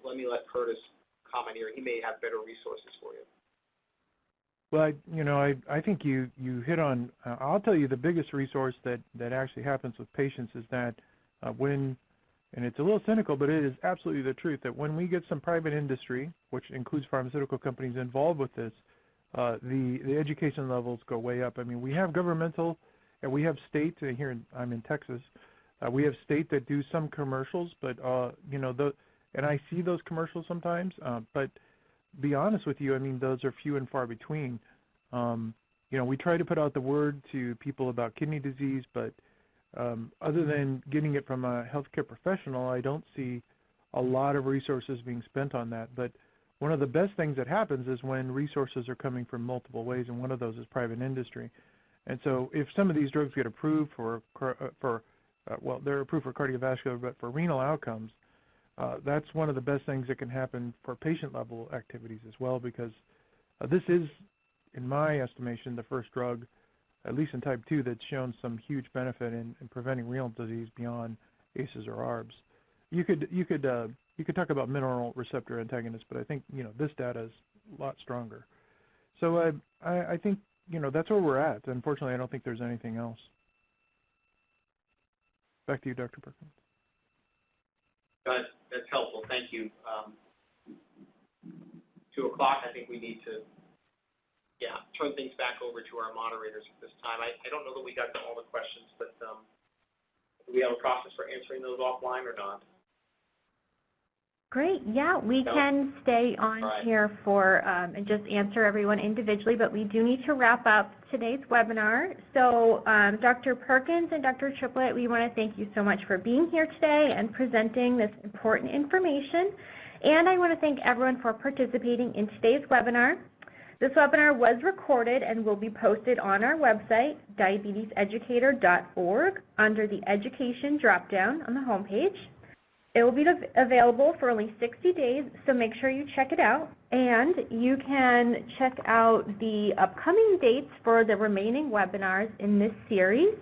Curtis comment here. He may have better resources for you. Well, I think you hit on. I'll tell you the biggest resource that actually happens with patients is that when, and it's a little cynical, but it is absolutely the truth, that when we get some private industry, which includes pharmaceutical companies, involved with this, the education levels go way up. I mean, we have governmental. And we have state here. I'm in Texas. We have state that do some commercials, but and I see those commercials sometimes. But be honest with you, I mean, those are few and far between. We try to put out the word to people about kidney disease, but other than getting it from a healthcare professional, I don't see a lot of resources being spent on that. But one of the best things that happens is when resources are coming from multiple ways, and one of those is private industry. And so if some of these drugs get approved they're approved for cardiovascular, but for renal outcomes, that's one of the best things that can happen for patient-level activities as well, because this is, in my estimation, the first drug, at least in type 2, that's shown some huge benefit in preventing renal disease beyond ACEs or ARBs. You could talk about mineral receptor antagonists, but I think this data is a lot stronger. So I think that's where we're at. Unfortunately, I don't think there's anything else. Back to you, Dr. Perkins. That's helpful. Thank you. 2 o'clock, I think we need to, turn things back over to our moderators at this time. I don't know that we got to all the questions, but do we have a process for answering those offline or not? Great. Yeah, we can stay on here for and just answer everyone individually, but we do need to wrap up today's webinar. So Dr. Perkins and Dr. Triplett, we want to thank you so much for being here today and presenting this important information. And I want to thank everyone for participating in today's webinar. This webinar was recorded and will be posted on our website, diabeteseducator.org, under the Education dropdown on the homepage. It will be available for only 60 days, so make sure you check it out. And you can check out the upcoming dates for the remaining webinars in this series.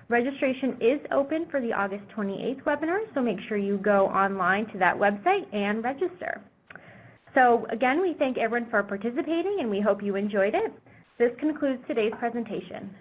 Registration is open for the August 28th webinar, so make sure you go online to that website and register. So again, we thank everyone for participating, and we hope you enjoyed it. This concludes today's presentation.